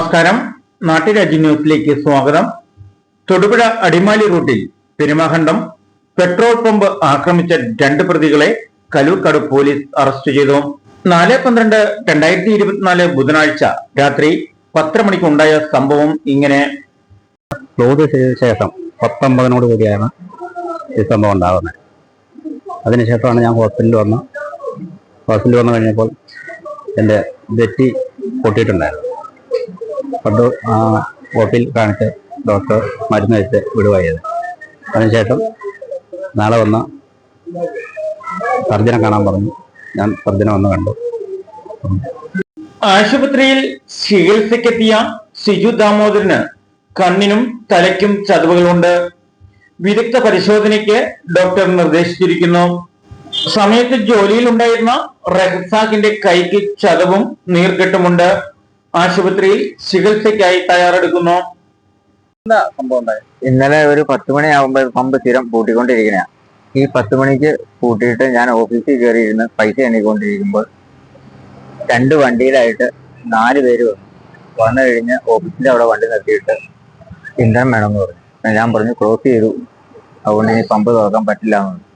നമസ്കാരം. നാട്ടുരാജ്യ ന്യൂസിലേക്ക് സ്വാഗതം. തൊടുപുഴ അടിമാലി റൂട്ടിൽ പെരുമാഖണ്ഡം പെട്രോൾ പമ്പ് ആക്രമിച്ച 2 പ്രതികളെ കലൂർക്കാട് പോലീസ് അറസ്റ്റ് ചെയ്തു. 4/12/2024 ബുധനാഴ്ച രാത്രി 10 മണിക്കുണ്ടായ സംഭവം ഇങ്ങനെ. ക്ലോസ് ചെയ്ത ശേഷം 19 കൂടിയാണ് ഈ സംഭവം ഉണ്ടാകുന്നത്. അതിനുശേഷമാണ് ഞാൻ ഹോസ്പിറ്റലിൽ വന്നു കഴിഞ്ഞപ്പോൾ എൻ്റെ നെറ്റി പൊട്ടിയിട്ടുണ്ടായിരുന്നു. അത് ഹോസ്പിറ്റലിൽ കാണിച്ച് ഡോക്ടർ മരുന്ന് വെച്ച് വിടുവായത്. അതിനുശേഷം നാളെ വന്ന് സർജനെ കാണാൻ പറഞ്ഞു. ഞാൻ സർജനെ വന്ന് കണ്ടു. ആശുപത്രിയിൽ ചികിത്സയ്ക്കെത്തിയ സിജു ദാമോദരന് കണ്ണിനും തലയ്ക്കും ചതവുകളുണ്ട്. വിദഗ്ധ പരിശോധനയ്ക്ക് ഡോക്ടർ നിർദ്ദേശിച്ചിരിക്കുന്നു. സമയത്ത് ജോലിയിൽ ഉണ്ടായിരുന്ന റഹ്സാഖിന്റെ കൈക്ക് ചതവും നീർക്കെട്ടുമുണ്ട്. ആശുപത്രിയിൽ ചികിത്സയ്ക്കായി തയ്യാറെടുക്കുന്നു. ഇന്നലെ ഒരു 10 മണിയാകുമ്പോൾ പമ്പ് സ്ഥിരം പൂട്ടിക്കൊണ്ടിരിക്കണ. ഈ 10 മണിക്ക് പൂട്ടിയിട്ട് ഞാൻ ഓഫീസിൽ കയറിയിരുന്ന് പൈസ എണ്ണിക്കൊണ്ടിരിക്കുമ്പോൾ 2 വണ്ടിയിലായിട്ട് 4 പേര് വന്നു കഴിഞ്ഞ് ഓഫീസിന്റെ അവിടെ വണ്ടി നിർത്തിയിട്ട് ഇന്ധനം വേണമെന്ന് പറഞ്ഞു. ഞാൻ പറഞ്ഞു ക്ലോസ് ചെയ്തു, അതുകൊണ്ട് ഇനി പമ്പ് തുറക്കാൻ പറ്റില്ല എന്ന് പറഞ്ഞു.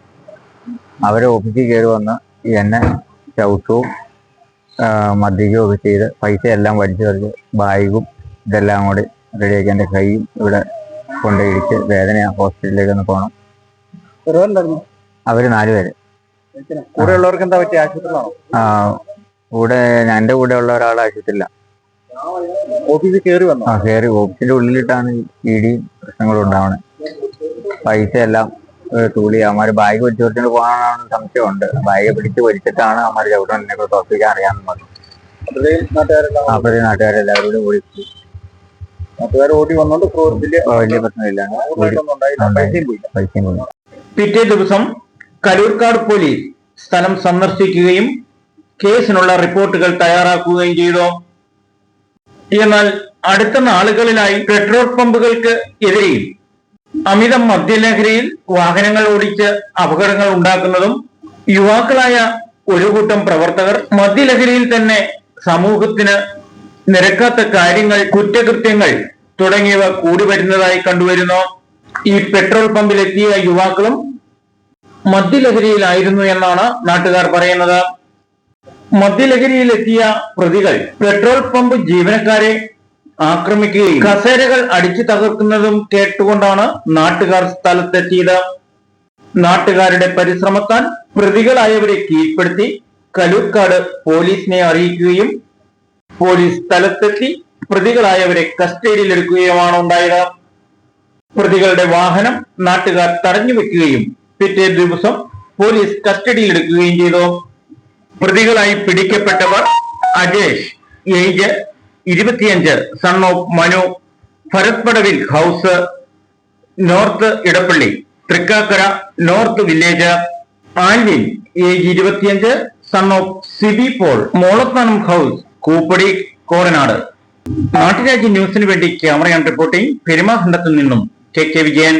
അവരെ ഓഫീസിൽ കയറി വന്ന് എന്നെ ചവിട്ടവും മദ്യവും ഒക്കെ ചെയ്ത് പൈസ എല്ലാം വലിച്ചു തറിച്ച് ബാഗും ഇതെല്ലാം കൂടി റെഡിയാക്കി എൻ്റെ കൈയും ഇവിടെ കൊണ്ടിടിച്ച് വേദനയാ. ഹോസ്പിറ്റലിലേക്ക് ഒന്ന് പോകണം. അവര് 4 പേര്. കൂടെ ഉള്ളവർക്ക് എന്താ പറ്റിയ? ആശുപത്രിയിലാണോ? കൂടെ എൻ്റെ കൂടെ ഉള്ള ഒരാൾ ആശുപത്രിയില്ല. ഓഫീസിൽ കയറി വന്നു. കയറി ഓഫീസിന്റെ ഉള്ളിലിട്ടാണ് ഇടി പ്രശ്നങ്ങളും ഉണ്ടാവണേ. പൈസ എല്ലാം തൂളി അവന്മാര് ബാഗ് പിടിച്ചു കൊടുത്തിട്ട് പോകാനാണ് സംശയമുണ്ട്. ബാഗ് പിടിച്ച് വലിച്ചിട്ടാണ് അവന്മാര് ചവിട്ടം എന്നെ തോൽപ്പിക്കാൻ അറിയാമെന്ന് പറഞ്ഞു. അപ്പോഴേ നാട്ടുകാരെല്ലാവരും കൂടെ ഓടിച്ചു. ഓടി വന്നോണ്ട് വലിയ പ്രശ്നമില്ല. പൈസയും പോയി. പിറ്റേ ദിവസം കലൂർക്കാട് പോലീസ് സ്ഥലം സന്ദർശിക്കുകയും കേസിനുള്ള റിപ്പോർട്ടുകൾ തയ്യാറാക്കുകയും ചെയ്തു. എന്നാൽ അടുത്ത നാളുകളിലായി പെട്രോൾ പമ്പുകൾക്ക് എതിരെയും അമിത മദ്യലഹരിയിൽ വാഹനങ്ങൾ ഓടിച്ച് അപകടങ്ങൾ ഉണ്ടാക്കുന്നതും യുവാക്കളായ ഒരു കൂട്ടം പ്രവർത്തകർ മദ്യലഹരിയിൽ തന്നെ സമൂഹത്തിന് നിരക്കാത്ത കാര്യങ്ങൾ, കുറ്റകൃത്യങ്ങൾ തുടങ്ങിയവ കൂടി വരുന്നതായി കണ്ടുവരുന്നു. ഈ പെട്രോൾ പമ്പിലെത്തിയ യുവാക്കളും മദ്യലഹരിയിലായിരുന്നു എന്നാണ് നാട്ടുകാർ പറയുന്നത്. മദ്യലഹരിയിലെത്തിയ പ്രതികൾ പെട്രോൾ പമ്പ് ജീവനക്കാരെ ആക്രമിക്കുകയും കസേരകൾ അടിച്ചു തകർക്കുന്നതും കേട്ടുകൊണ്ടാണ് നാട്ടുകാർ സ്ഥലത്തെത്തിയത്. നാട്ടുകാരുടെ പരിശ്രമത്താൽ പ്രതികളായവരെ കീഴ്പ്പെടുത്തി കലൂർക്കാട് പോലീസിനെ അറിയിക്കുകയും പോലീസ് സ്ഥലത്തെത്തി പ്രതികളായവരെ കസ്റ്റഡിയിലെടുക്കുകയുമാണ് ഉണ്ടായത്. പ്രതികളുടെ വാഹനം നാട്ടുകാർ തടഞ്ഞു വെക്കുകയും പിറ്റേ ദിവസം പോലീസ് കസ്റ്റഡിയിലെടുക്കുകയും ചെയ്തു. പ്രതികളായി പിടിക്കപ്പെട്ടവർ Ajesh, age 25, son of Manu, ഭരത്പടവിൽ house, north Edappally, Thrikkakara north village; Alvin, age 25, son of Sibi Paul, Molathanam house, Kooppady, Koranad. നാട്ടുരാജ്യ ന്യൂസിന് വേണ്ടി ക്യാമറ റിപ്പോർട്ടിംഗ് പെരുമാഖണ്ഡത്തിൽ നിന്നും KK വിജയൻ.